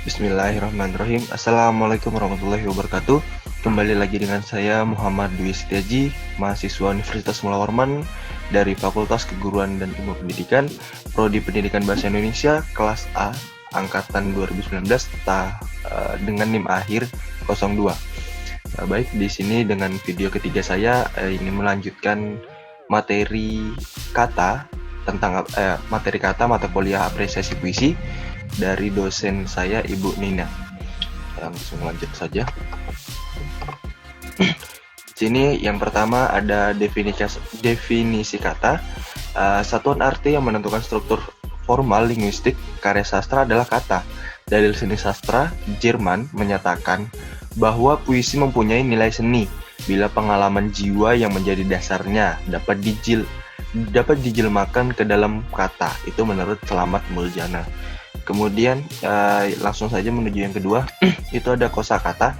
Bismillahirrahmanirrahim. Assalamualaikum warahmatullahi wabarakatuh. Kembali lagi dengan saya Muhammad Dwi Setiaji, mahasiswa Universitas Mula Warman dari Fakultas Keguruan dan Ilmu Pendidikan, Prodi Pendidikan Bahasa Indonesia, kelas A, angkatan 2019, dengan NIM akhir 02. Baik, di sini dengan video ketiga saya ingin melanjutkan materi kata tentang materi kata mata kuliah apresiasi puisi dari dosen saya Ibu Nina. Langsung lanjut saja. Sini yang pertama ada definisi kata. Satuan arti yang menentukan struktur formal linguistik karya sastra adalah kata. Dalil seni sastra Jerman menyatakan bahwa puisi mempunyai nilai seni bila pengalaman jiwa yang menjadi dasarnya dapat dijelmakan ke dalam kata. Itu menurut Selamat Muljana. Kemudian langsung saja menuju yang kedua. Itu ada kosakata,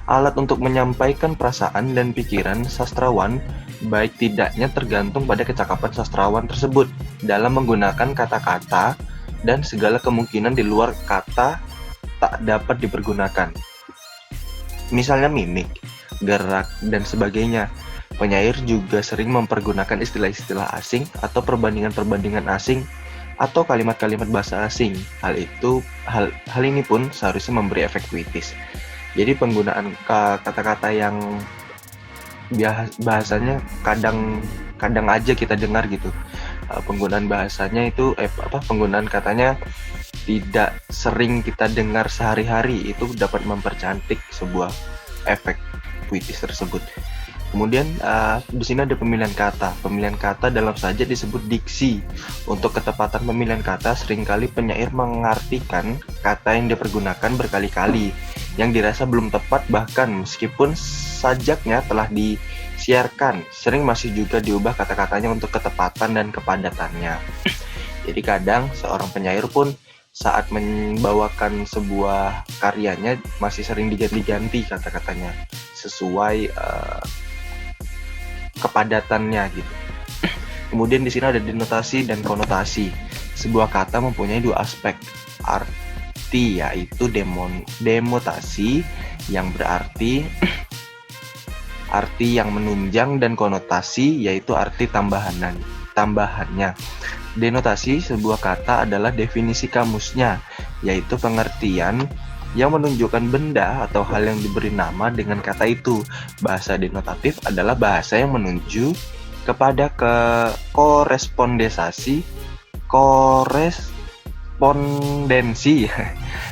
alat untuk menyampaikan perasaan dan pikiran sastrawan, baik tidaknya tergantung pada kecakapan sastrawan tersebut dalam menggunakan kata-kata, dan segala kemungkinan di luar kata tak dapat dipergunakan. Misalnya mimik, gerak, dan sebagainya. Penyair juga sering mempergunakan istilah-istilah asing atau perbandingan-perbandingan asing atau kalimat-kalimat bahasa asing. Hal ini pun seharusnya memberi efek puitis. Jadi penggunaan kata-kata yang bahasanya kadang aja kita dengar gitu. Penggunaan bahasanya itu penggunaan katanya tidak sering kita dengar sehari-hari, itu dapat mempercantik sebuah efek puitis tersebut. Kemudian di sini ada pemilihan kata. Pemilihan kata dalam sajak disebut diksi. Untuk ketepatan pemilihan kata, seringkali penyair mengartikan kata yang dipergunakan berkali-kali, yang dirasa belum tepat bahkan meskipun sajaknya telah disiarkan. Sering masih juga diubah kata-katanya untuk ketepatan dan kepadatannya. Jadi kadang seorang penyair pun saat membawakan sebuah karyanya masih sering diganti-ganti kata-katanya sesuai kepadatannya gitu. Kemudian di sini ada denotasi dan konotasi. Sebuah kata mempunyai dua aspek arti, yaitu demotasi yang berarti arti yang menunjang, dan konotasi yaitu arti tambahannya. Denotasi sebuah kata adalah definisi kamusnya, yaitu pengertian yang menunjukkan benda atau hal yang diberi nama dengan kata itu. Bahasa denotatif adalah bahasa yang menuju kepada korespondensi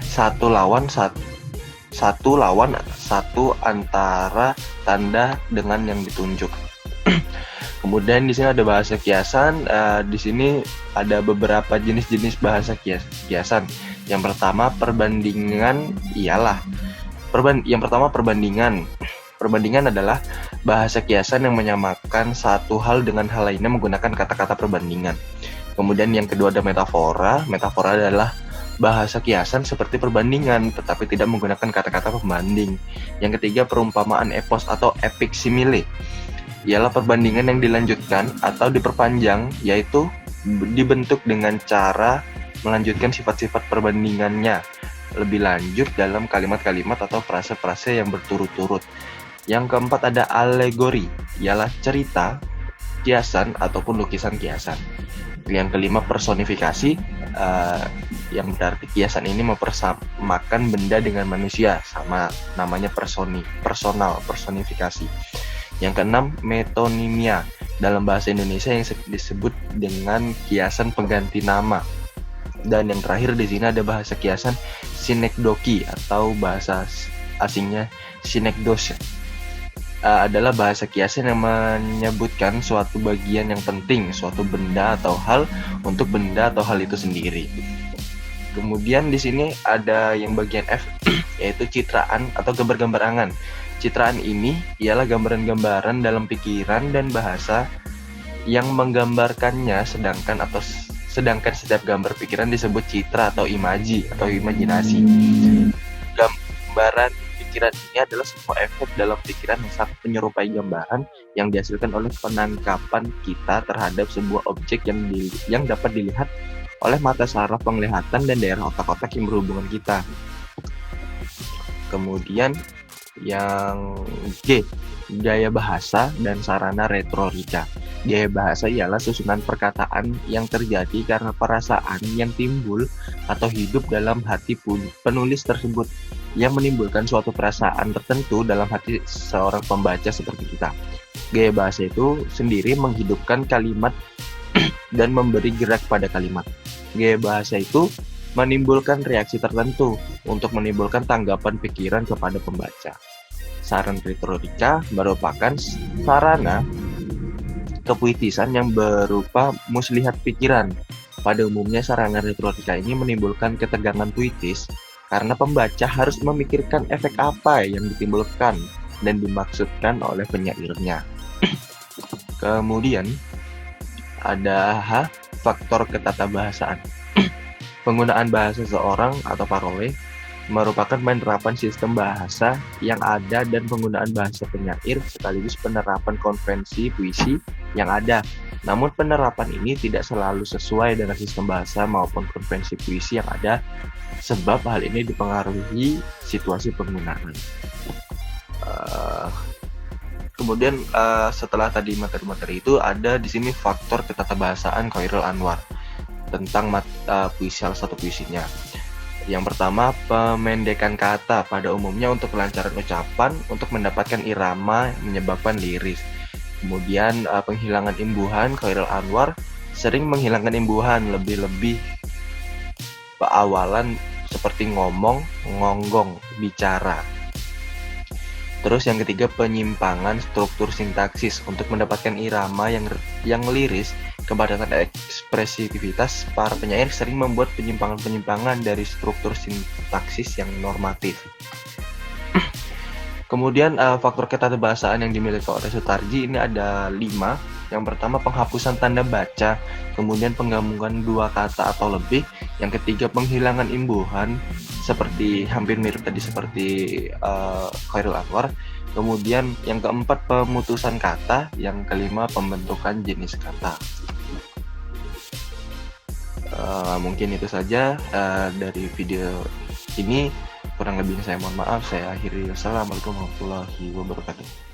satu lawan satu antara tanda dengan yang ditunjuk. Kemudian di sini ada bahasa kiasan. Di sini ada beberapa jenis-jenis bahasa kiasan. Yang pertama perbandingan perbandingan. Perbandingan adalah bahasa kiasan yang menyamakan satu hal dengan hal lainnya menggunakan kata-kata perbandingan. Kemudian yang kedua ada metafora. Metafora adalah bahasa kiasan seperti perbandingan tetapi tidak menggunakan kata-kata pembanding. Yang ketiga perumpamaan epos atau epic simile. Ialah perbandingan yang dilanjutkan atau diperpanjang, yaitu dibentuk dengan cara melanjutkan sifat-sifat perbandingannya lebih lanjut dalam kalimat-kalimat atau frase-frase yang berturut-turut. Yang keempat ada alegori, ialah cerita, kiasan ataupun lukisan kiasan. Yang kelima personifikasi, yang berarti kiasan ini mempersamakan benda dengan manusia, sama namanya personifikasi. Yang keenam metonimia, dalam bahasa Indonesia yang disebut dengan kiasan pengganti nama. Dan yang terakhir di sini ada bahasa kiasan sinekdoki atau bahasa asingnya sinekdos. Adalah bahasa kiasan yang menyebutkan suatu bagian yang penting, suatu benda atau hal untuk benda atau hal itu sendiri. Kemudian di sini ada yang bagian F, yaitu citraan atau gambar-gambar. Citraan ini ialah gambaran-gambaran dalam pikiran dan bahasa yang menggambarkannya, sedangkan setiap gambar pikiran disebut citra atau imaji atau imajinasi. Gambaran pikiran ini adalah sebuah efek dalam pikiran yang sangat menyerupai gambaran yang dihasilkan oleh penangkapan kita terhadap sebuah objek yang dapat dilihat oleh mata saraf penglihatan dan daerah otak-otak yang berhubungan kita. Kemudian yang G, gaya bahasa dan sarana retorika. Gaya bahasa ialah susunan perkataan yang terjadi karena perasaan yang timbul atau hidup dalam hati penulis tersebut, yang menimbulkan suatu perasaan tertentu dalam hati seorang pembaca seperti kita. Gaya bahasa itu sendiri menghidupkan kalimat dan memberi gerak pada kalimat. Gaya bahasa itu menimbulkan reaksi tertentu untuk menimbulkan tanggapan pikiran kepada pembaca. Saran retorika merupakan sarana kepuitisan yang berupa muslihat pikiran. Pada umumnya sarana retorika ini menimbulkan ketegangan puitis karena pembaca harus memikirkan efek apa yang ditimbulkan dan dimaksudkan oleh penyairnya. Kemudian ada faktor ketatabahasaan. Penggunaan bahasa seseorang atau parole merupakan penerapan sistem bahasa yang ada dan penggunaan bahasa penyair sekaligus penerapan konvensi puisi yang ada. Namun penerapan ini tidak selalu sesuai dengan sistem bahasa maupun konvensi puisi yang ada, sebab hal ini dipengaruhi situasi penggunaan. Kemudian setelah tadi materi-materi itu ada di sini faktor ketatabahasaan Chairil Anwar tentang puisi, salah satu puisinya. Yang pertama, pemendekan kata pada umumnya untuk kelancaran ucapan, untuk mendapatkan irama menyebabkan liris. Kemudian penghilangan imbuhan, Chairil Anwar sering menghilangkan imbuhan, lebih-lebih awalan seperti ngomong, ngonggong, bicara. Terus yang ketiga, penyimpangan struktur sintaksis. Untuk mendapatkan irama yang liris, kepadatan ekspresivitas, para penyair sering membuat penyimpangan-penyimpangan dari struktur sintaksis yang normatif. Kemudian faktor ketatabahasaan yang dimiliki oleh Sutarji ini ada 5. Yang pertama, penghapusan tanda baca, kemudian penggabungan dua kata atau lebih. Yang ketiga, penghilangan imbuhan, seperti hampir mirip tadi seperti Chairil Anwar. Kemudian yang keempat, pemutusan kata. Yang kelima, pembentukan jenis kata. Mungkin itu saja dari video ini. Kurang lebihnya saya mohon maaf. Saya akhiri. Wassalamualaikum warahmatullahi wabarakatuh.